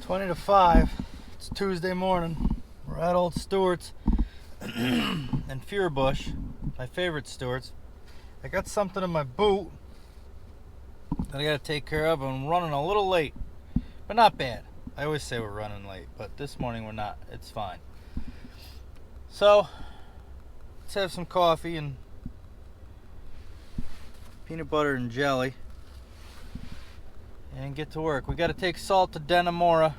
20 to 5. It's Tuesday morning. We're at Old Stewart's and Fearbush, my favorite Stewart's. I got something in my boot that I gotta take care of. I'm running a little late, but not bad. I always say we're running late, but this morning we're not. It's fine. So let's have some coffee and peanut butter and jelly and get to work. We got to take Sent To Dannemora,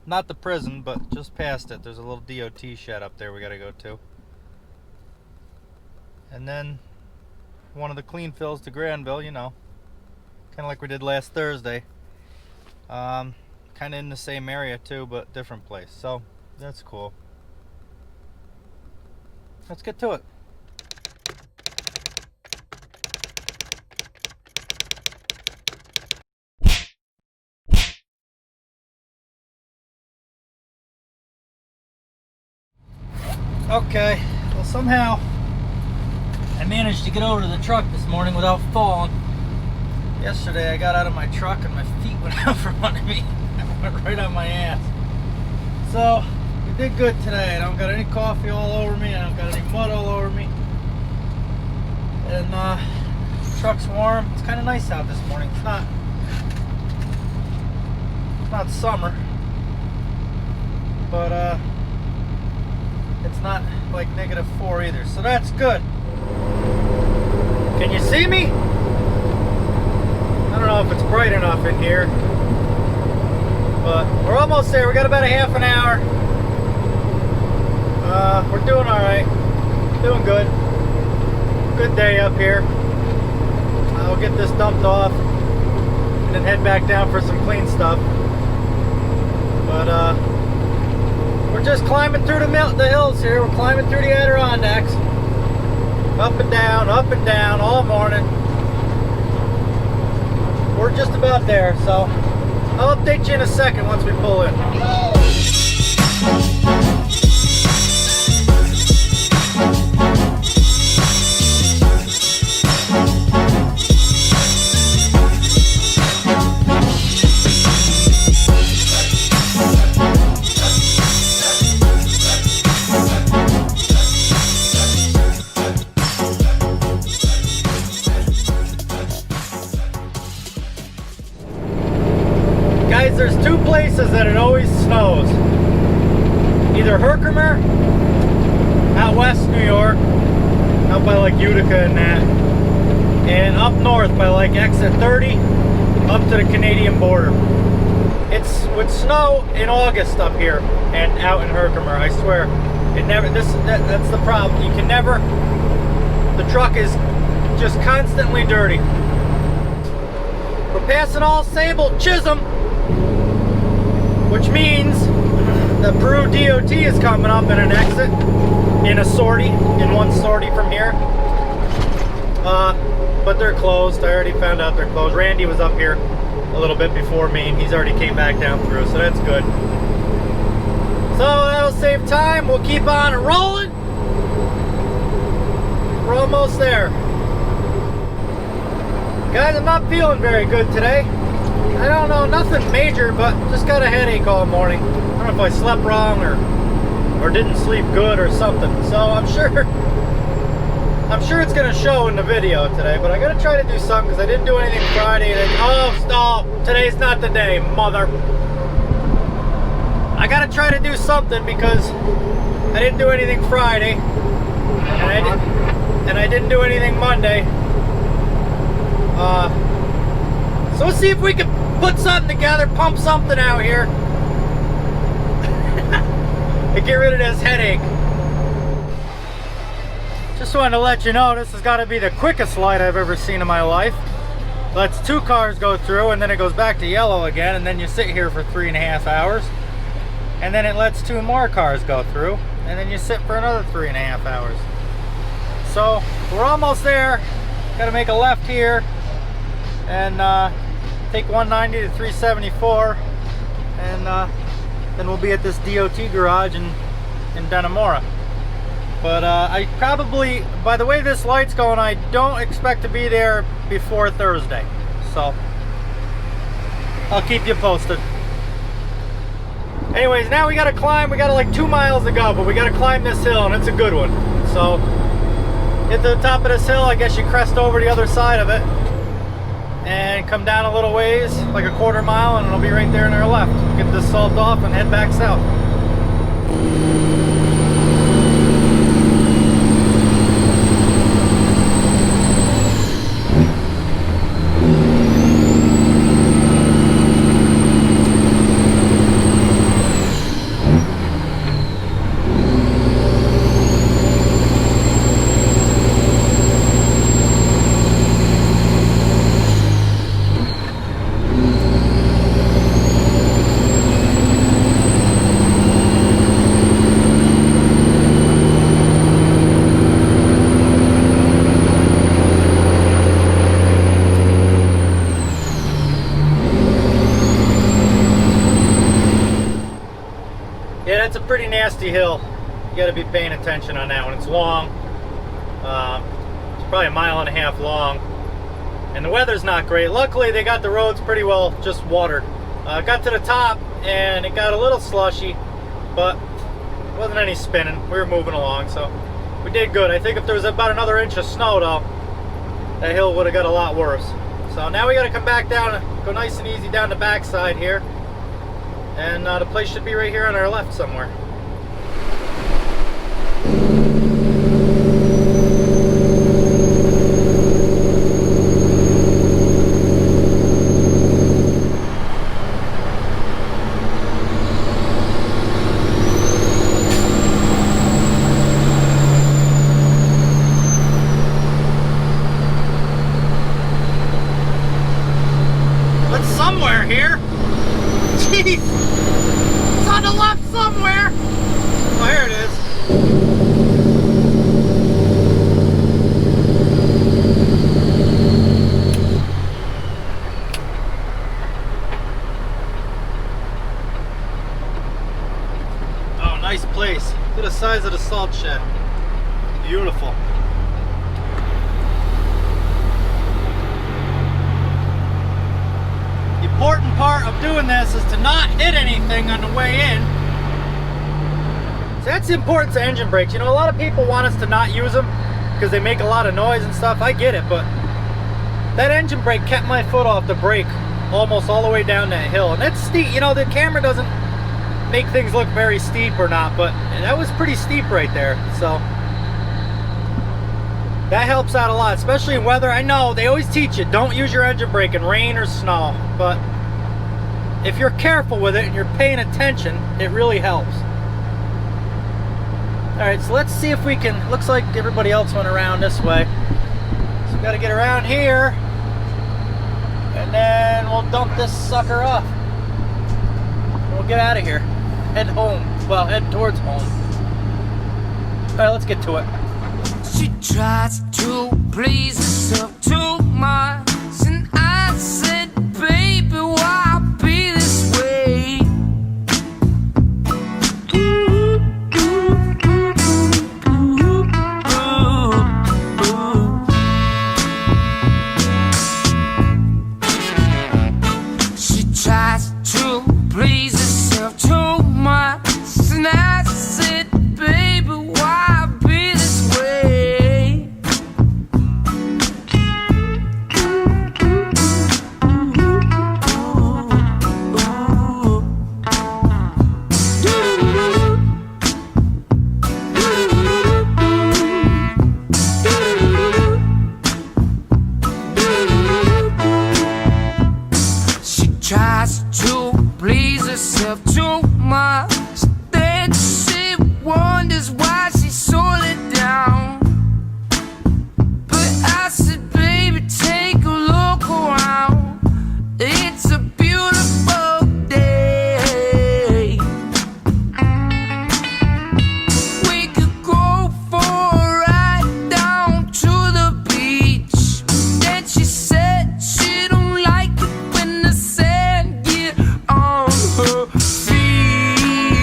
not the prison, but just past it. There's a little DOT shed up there we got to go to, and then one of the clean fills to Granville, you know, kind of like we did last Thursday. Kind of in the same area too, but different place, so that's cool. Let's get to it. Okay, well somehow I managed to get over to the truck this morning without falling. Yesterday I got out of my truck and my feet went out from under me. I went right on my ass. So we did good today. I don't got any coffee all over me. I don't got any mud all over me. And the truck's warm. It's kind of nice out this morning. It's not summer, but it's not like -4 either, so that's good. Can you see me? I don't know if it's bright enough in here, but we're almost there. We got about a half an hour. We're doing all right. Doing good. Good day up here. I'll get this dumped off and then head back down for some clean stuff. But we're just climbing through the hills here. We're climbing through the Adirondacks. Up and down all morning. We're just about there, so I'll update you in a second once we pull in. There's two places that it always snows. Either Herkimer, out west New York, out by like Utica and that, and up north by like exit 30, up to the Canadian border. It's would snow in August up here and out in Herkimer. I swear, it never. That's the problem. You can never. The truck is just constantly dirty. We're passing all Sable Chisholm, which means the Peru DOT is coming up in an exit, in a sortie, in one sortie from here. But they're closed. I already found out they're closed. Randy was up here a little bit before me, and he's already came back down through, so that's good. So that'll save time. We'll keep on rolling. We're almost there. Guys, I'm not feeling very good today. I don't know, nothing major, but just got a headache all morning. I don't know if I slept wrong or didn't sleep good or something. So I'm sure it's gonna show in the video today, but I gotta try to do something because I didn't do anything Friday. Oh, today's not the day, mother. I gotta try to do something because I didn't do anything Friday, and I didn't do anything Monday. So let's see if we can put something together, pump something out here, and get rid of this headache. Just wanted to let you know this has got to be the quickest light I've ever seen in my life. Lets 2 cars go through, and then it goes back to yellow again, and then you sit here for 3.5 hours, and then it lets 2 more cars go through, and then you sit for another 3.5 hours. So we're almost there. Got to make a left here and take 190 to 374, and then we'll be at this DOT garage in Dannemora. But I probably, by the way this light's going, I don't expect to be there before Thursday. So I'll keep you posted. Anyways, now we gotta climb. We got like 2 miles to go, but we gotta climb this hill, and it's a good one. So, get to the top of this hill. I guess you crest over the other side of it, and come down a little ways, like a 1/4 mile, and it'll be right there on our left. Get this salt off and head back south. Yeah, that's a pretty nasty hill. You got to be paying attention on that one. It's long. It's probably 1.5 miles long. And the weather's not great. Luckily, they got the roads pretty well just watered. Got to the top, and it got a little slushy, but it wasn't any spinning. We were moving along, so we did good. I think if there was about another inch of snow, though, that hill would have got a lot worse. So now we got to come back down, go nice and easy down the backside here. And the place should be right here on our left somewhere. It's somewhere here. Jeez. It's on the left somewhere. Oh, here it is. Oh, nice place. Look at the size of the salt shed. Beautiful. The important part of doing this is to not hit anything on the way in. So that's the importance of engine brakes. You know, a lot of people want us to not use them because they make a lot of noise and stuff. I get it, but that engine brake kept my foot off the brake almost all the way down that hill. And that's steep. You know, the camera doesn't make things look very steep or not, but that was pretty steep right there. So that helps out a lot, especially in weather. I know they always teach you, don't use your engine brake in rain or snow, but if you're careful with it and you're paying attention, it really helps. Alright, so let's see if we can, looks like everybody else went around this way. So we gotta get around here, and then we'll dump this sucker off. We'll get out of here. Head home. Well, head towards home. Alright, let's get to it. She tries to please herself too much, and I said, baby, why be this way? She tries to please herself too much, and I said, baby, why be this way? She tries to please herself too much, then she wonders why she so let down. But I said, baby, take a look around. It's a beautiful day. We could go for a ride down to the beach. Then she said she don't like it when the sand get on her feet.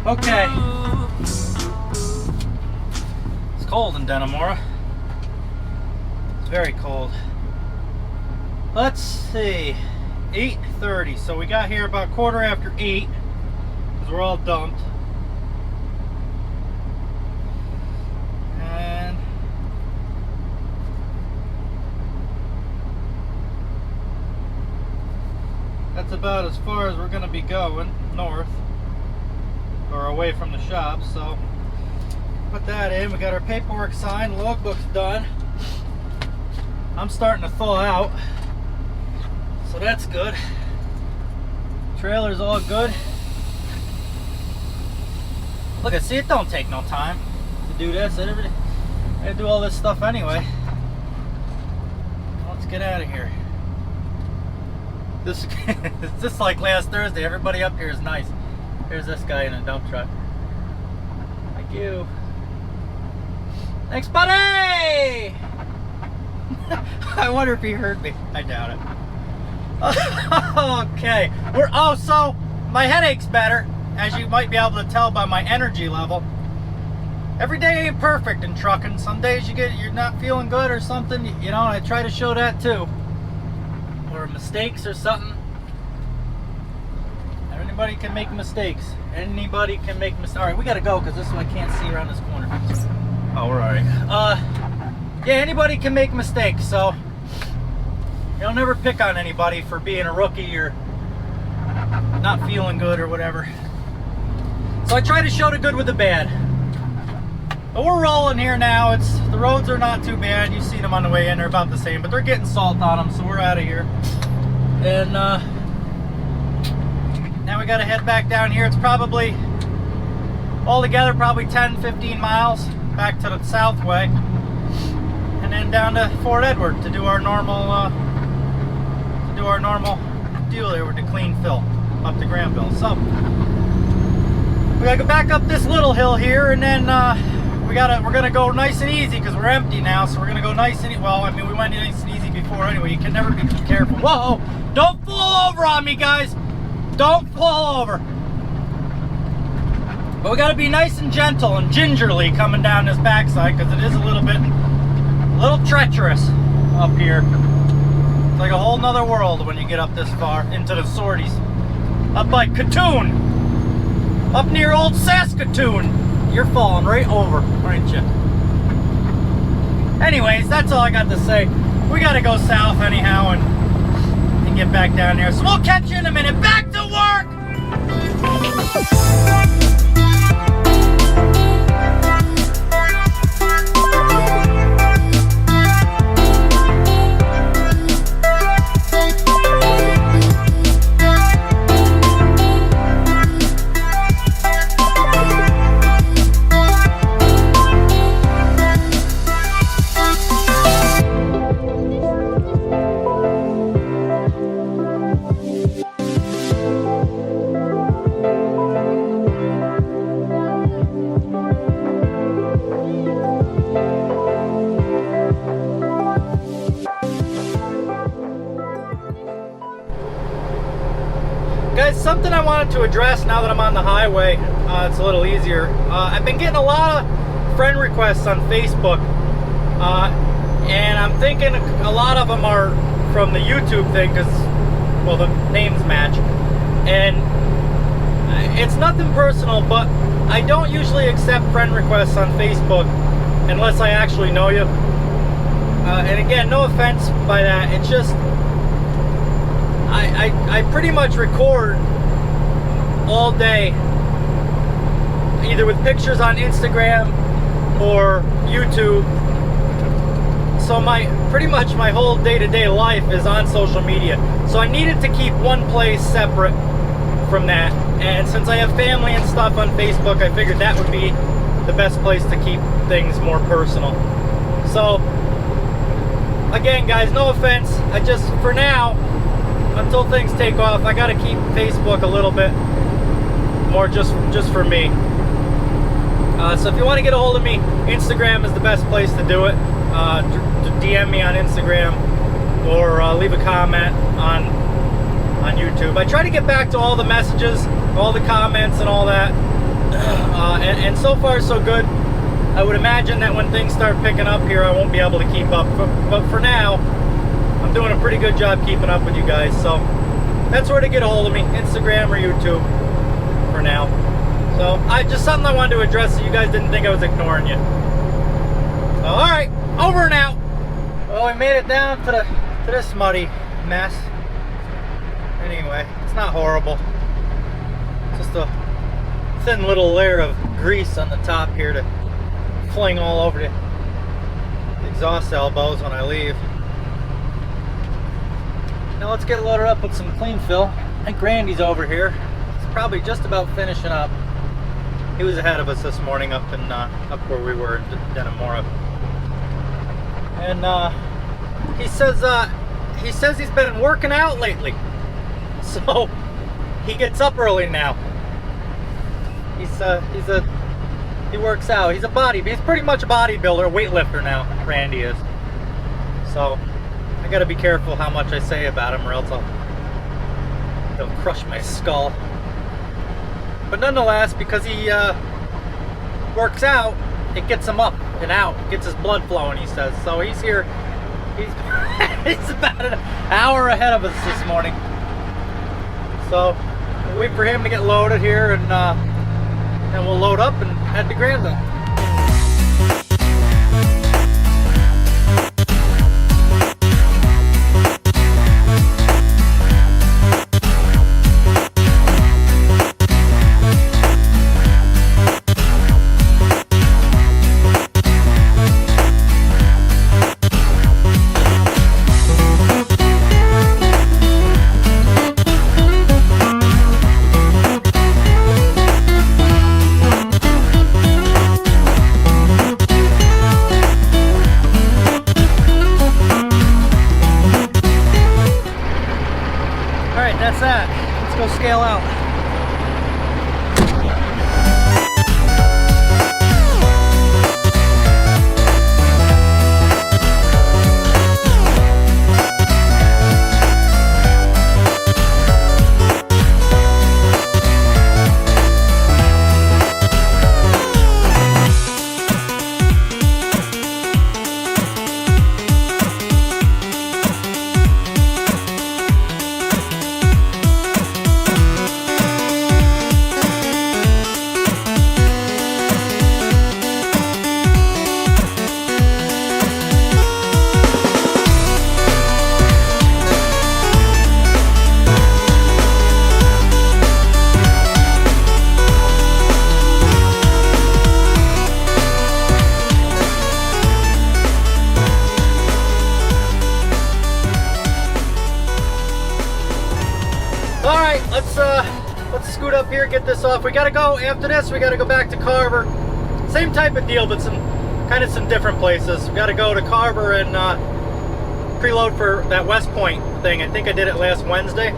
Okay. It's cold in Dannemora. It's very cold. Let's see. 8:30. So we got here about 8:15 because we're all dumped. And that's about as far as we're going to be going north or away from the shop. So put that in. We got our paperwork signed, logbook's done. I'm starting to thaw out, so that's good. Trailer's all good. Look, see, it don't take no time to do this. I do all this stuff anyway. Let's get out of here. This it's just like last Thursday. Everybody up here is nice. Here's this guy in a dump truck. Thank you. Thanks, buddy! I wonder if he heard me. I doubt it. Okay. So my headache's better, as you might be able to tell by my energy level. Every day ain't perfect in trucking. Some days you're not feeling good or something, you know, and I try to show that too. Or mistakes or something. Anybody can make mistakes. Anybody can make mistakes. Alright, we gotta go because this one I can't see around this corner. Oh, we're alright. Yeah, anybody can make mistakes, so you'll never pick on anybody for being a rookie or not feeling good or whatever. So I try to show the good with the bad. But we're rolling here now. The roads are not too bad. You've seen them on the way in. They're about the same, but they're getting salt on them, so we're out of here. And now we got to head back down here. It's probably altogether probably 10-15 miles back to the south way, and then down to Fort Edward to do our normal deal there with the clean fill up to Granville. So we gotta go back up this little hill here, and then we're gonna go nice and easy because we're empty now. So we're gonna go nice and well. I mean, we went nice and easy before anyway. You can never be too careful. Whoa! Don't fall over on me, guys. Don't fall over. But we got to be nice and gentle and gingerly coming down this backside because it is a little treacherous up here. It's like a whole nother world when you get up this far into the sorties. Up by Katoon, up near old Saskatoon. You're falling right over, aren't you? Anyways, that's all I got to say. We got to go south anyhow and get back down there. So we'll catch you in a minute. Back to work! Guys, something I wanted to address now that I'm on the highway, it's a little easier. I've been getting a lot of friend requests on Facebook, and I'm thinking a lot of them are from the YouTube thing because, well, the names match. And it's nothing personal, but I don't usually accept friend requests on Facebook unless I actually know you. And again, no offense by that, it's just I pretty much record all day, either with pictures on Instagram or YouTube. So pretty much my whole day-to-day life is on social media. So I needed to keep one place separate from that. And since I have family and stuff on Facebook, I figured that would be the best place to keep things more personal. So again, guys, no offense. I just, for now, until things take off, I gotta keep Facebook a little bit more just for me. So if you want to get a hold of me, Instagram is the best place to do it. To DM me on Instagram or leave a comment on YouTube. I try to get back to all the messages, all the comments and all that. And so far so good. I would imagine that when things start picking up here, I won't be able to keep up. But for now, I'm doing a pretty good job keeping up with you guys. So that's where to get a hold of me, Instagram or YouTube for now. So just something I wanted to address so you guys didn't think I was ignoring you. So, all right, over and out. Well, we made it down to this muddy mess. Anyway, it's not horrible. Just a thin little layer of grease on the top here to fling all over the exhaust elbows when I leave. Now let's get loaded up with some clean fill. I think Randy's over here. He's probably just about finishing up. He was ahead of us this morning up where we were in Dannemora. And he says he's been working out lately. So he gets up early now. He works out. He's pretty much a bodybuilder, weightlifter now, Randy is. So I gotta be careful how much I say about him or else he'll crush my skull. But nonetheless, because he works out, it gets him up and out, gets his blood flowing, he says. So he's here, he's about an hour ahead of us this morning. So we'll wait for him to get loaded here, and then we'll load up and head to Granville. That's that. Let's go scale out. Let's scoot up here, get this off. We gotta go, after this, we gotta go back to Carver. Same type of deal, but some different places. We gotta go to Carver and preload for that West Point thing. I think I did it last Wednesday,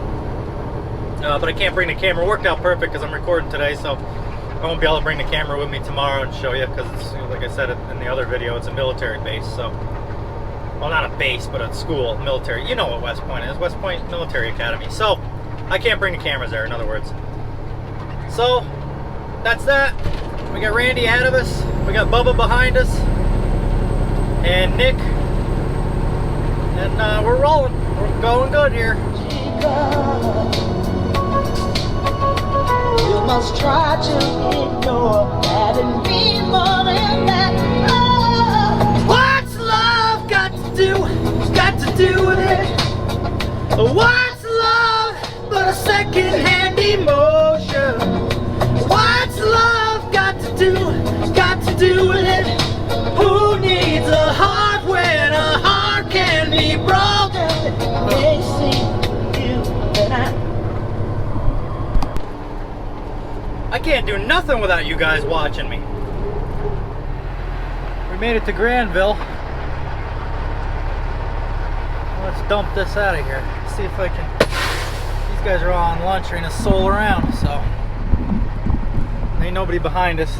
but I can't bring the camera. It worked out perfect because I'm recording today, so I won't be able to bring the camera with me tomorrow and show you, because it's, like I said in the other video, it's a military base. So, well, not a base, but a school, military. You know what West Point is, West Point Military Academy. So I can't bring the cameras there, in other words. So that's that. We got Randy ahead of us, we got Bubba behind us, and Nick, and we're rolling. We're going good here. You must try to ignore that and be more than that. Oh. What's love got to do? Got to do with it. What's love but a second-hand emotion? What's love got to do? Got to do with it. Who needs a heart when a heart can be broken? They see you and I can't do nothing without you guys watching me. We made it to Granville. Let's dump this out of here. See if I can. These guys are all on lunch, trying to soul around, so ain't nobody behind us.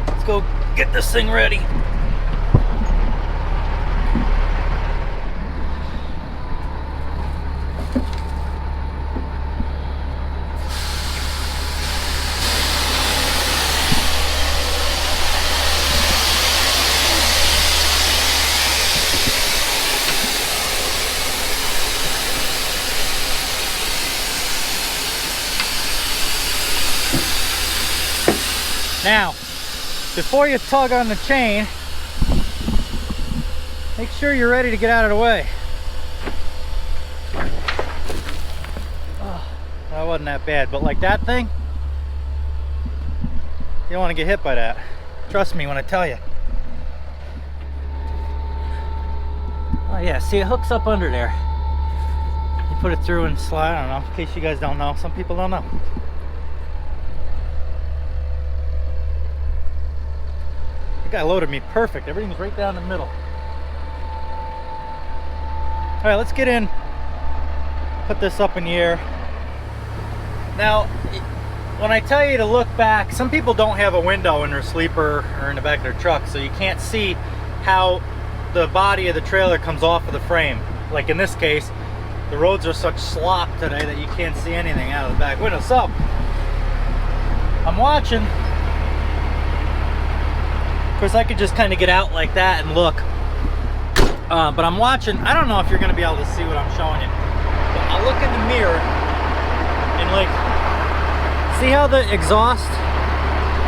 Let's go get this thing ready. Now, before you tug on the chain, make sure you're ready to get out of the way. Oh, that wasn't that bad, but like that thing, you don't want to get hit by that. Trust me when I tell you. Oh yeah, see, it hooks up under there. You put it through and slide. I don't know, in case you guys don't know. Some people don't know. The guy loaded me perfect. Everything's right down the middle. All right, let's get in. Put this up in the air. Now, when I tell you to look back, some people don't have a window in their sleeper or in the back of their truck, so you can't see how the body of the trailer comes off of the frame. Like in this case, the roads are such slop today that you can't see anything out of the back window. So, I'm watching. Of course, I could just kind of get out like that and look. But I'm watching. I don't know if you're going to be able to see what I'm showing you. But I'll look in the mirror and like, see how the exhaust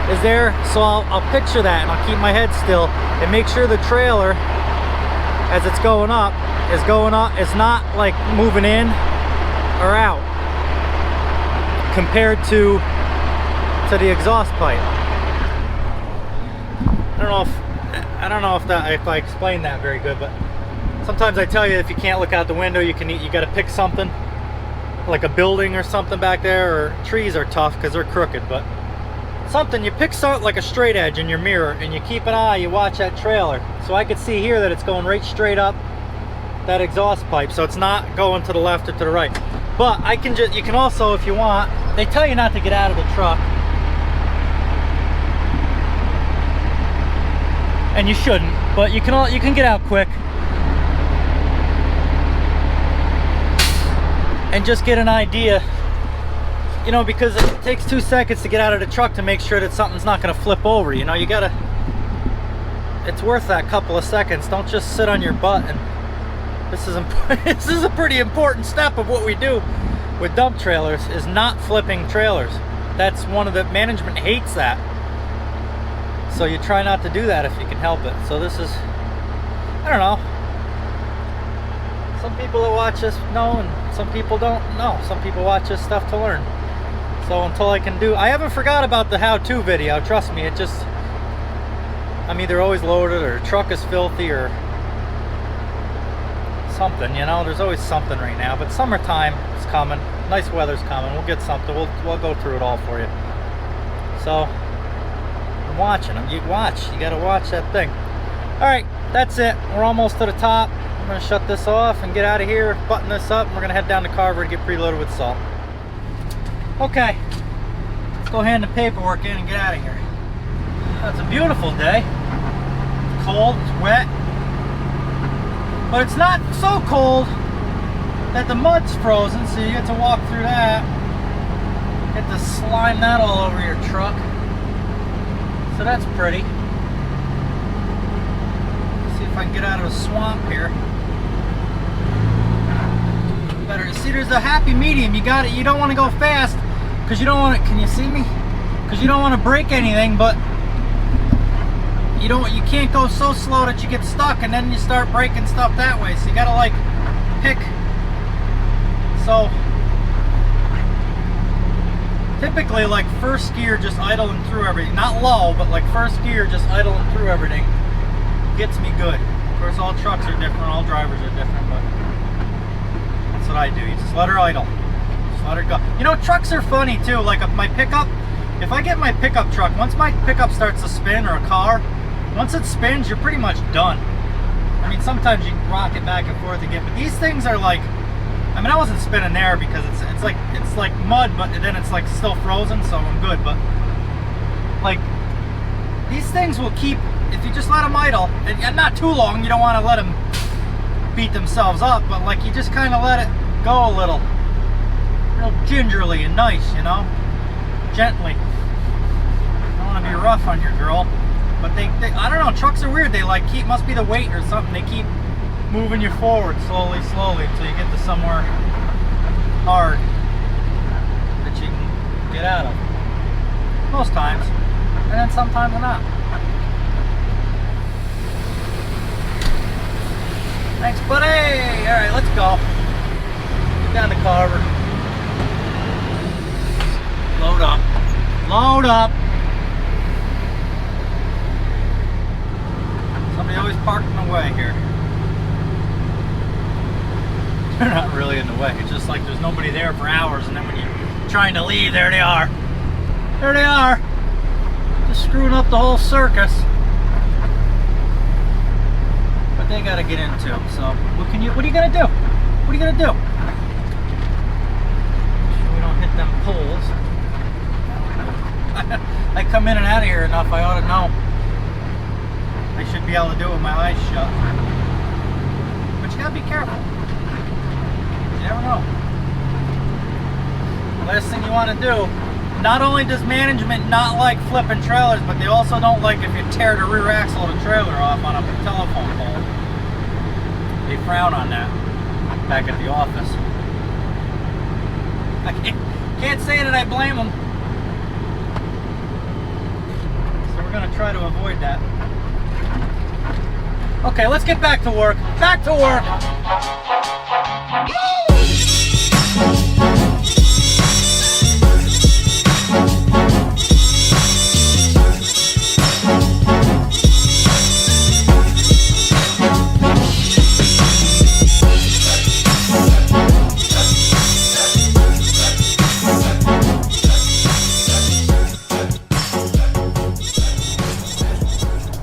is there? So I'll picture that and I'll keep my head still and make sure the trailer, as it's going up, it's not like moving in or out compared to the exhaust pipe. I don't know if I explained that very good, but sometimes I tell you if you can't look out the window, you got to pick something like a building or something back there, or trees are tough because they're crooked, but something, you pick something like a straight edge in your mirror and you keep an eye, you watch that trailer. So I could see here that it's going right straight up that exhaust pipe, so it's not going to the left or to the right. But you can also, if you want, they tell you not to get out of the truck, and you shouldn't, but you can get out quick and just get an idea, you know, because it takes 2 seconds to get out of the truck to make sure that something's not going to flip over. You know, it's worth that couple of seconds. Don't just sit on your butt. And this is this is a pretty important step of what we do with dump trailers, is not flipping trailers. That's one of the, management hates that. So you try not to do that if you can help it. So this is, I don't know. Some people that watch this know, and some people don't know. Some people watch this stuff to learn. So until I haven't forgot about the how-to video. Trust me, I'm either always loaded or the truck is filthy or something, you know. There's always something right now, but summertime is coming. Nice weather's coming. We'll get something. We'll go through it all for you. So I'm watching them. You gotta watch that thing. All right, that's it. We're almost to the top. I'm gonna shut this off and get out of here, button this up, and we're gonna head down to Carver to get preloaded with salt. Okay, let's go hand the paperwork in and get out of here. It's a beautiful day. It's cold, it's wet, but it's not so cold that the mud's frozen, so you get to walk through that. Get to slime that all over your truck. So that's pretty. See if I can get out of the swamp here. Better. See, there's a happy medium. You got it. You don't want to go fast because you don't want to. Can you see me? Because you don't want to break anything, but you can't go so slow that you get stuck and then you start breaking stuff that way. So you got to like pick. So typically, like first gear, just idling through everything. Not low, but like first gear, just idling through everything gets me good. Of course, all trucks are different, all drivers are different, but that's what I do. You just let her idle. Just let her go. You know, trucks are funny too. Like my pickup, if I get my pickup truck, once my pickup starts to spin, or a car, once it spins, you're pretty much done. I mean, sometimes you can rock it back and forth again, but these things are like, I mean, I wasn't spinning there because it's like mud, but then it's like still frozen, so I'm good. But like these things will keep, if you just let them idle, and not too long. You don't want to let them beat themselves up, but like you just kind of let it go a little, real gingerly and nice, you know, gently. I don't want to be rough on your girl, but they I don't know. Trucks are weird. They like must be the weight or something. They keep moving you forward slowly until you get to somewhere hard that you can get out of. Most times. then sometimes not. Thanks, buddy. All right, let's go. Get down to Carver. Load up. Load up. Somebody always parked in the way here. They're not really in the way. It's just like there's nobody there for hours, and then when you're trying to leave, there they are. There they are. Just screwing up the whole circus. But they gotta get into. So what are you gonna do? What are you gonna do? Make sure we don't hit them poles. I come in and out of here enough, I ought to know. I should be able to do it with my eyes shut. But you gotta be careful. You never know. The last thing you want to do, not only does management not like flipping trailers, but they also don't like if you tear the rear axle of the trailer off on a telephone pole. They frown on that back at the office. I can't say that I blame them. So we're going to try to avoid that. Okay, let's get back to work. Back to work!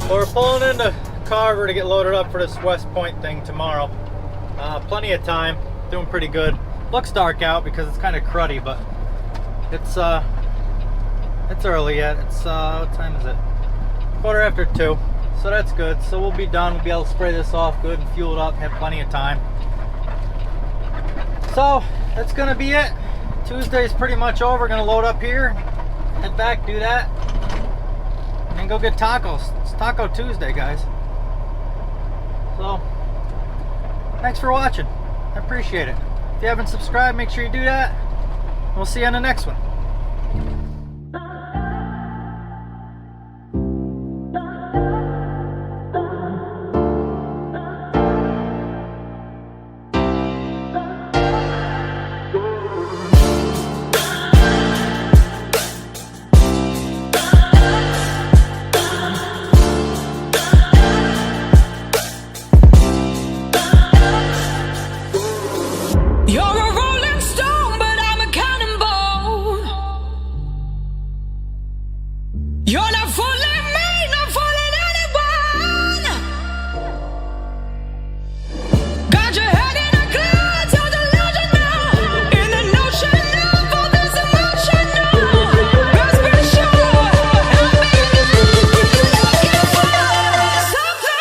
We're pulling into Carver to get loaded up for this West Point thing tomorrow. Plenty of time, doing pretty good. Looks dark out because it's kind of cruddy, but it's early yet. It's what time is it? 2:15, so that's good. So we'll be done. We'll be able to spray this off good and fuel it up. Have plenty of time. So that's gonna be it. Tuesday's pretty much over. Gonna load up here, head back, do that, and go get tacos. It's Taco Tuesday, guys. So, thanks for watching. I appreciate it. If you haven't subscribed, make sure you do that. We'll see you on the next one. You're a rolling stone, but I'm a cannonball. You're not fooling me, not fooling anyone. Got your head in a cloud, you're delusional. In the notion of all this emotion, God's been sure. I've been looking for something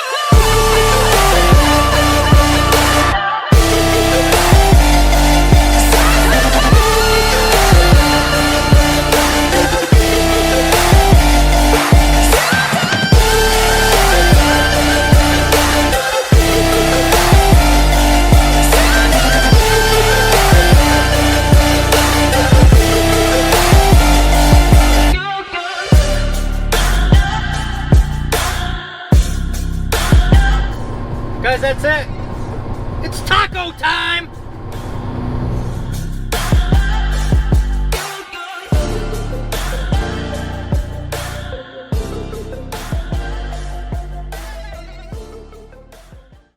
Guys, that's it. It's taco time!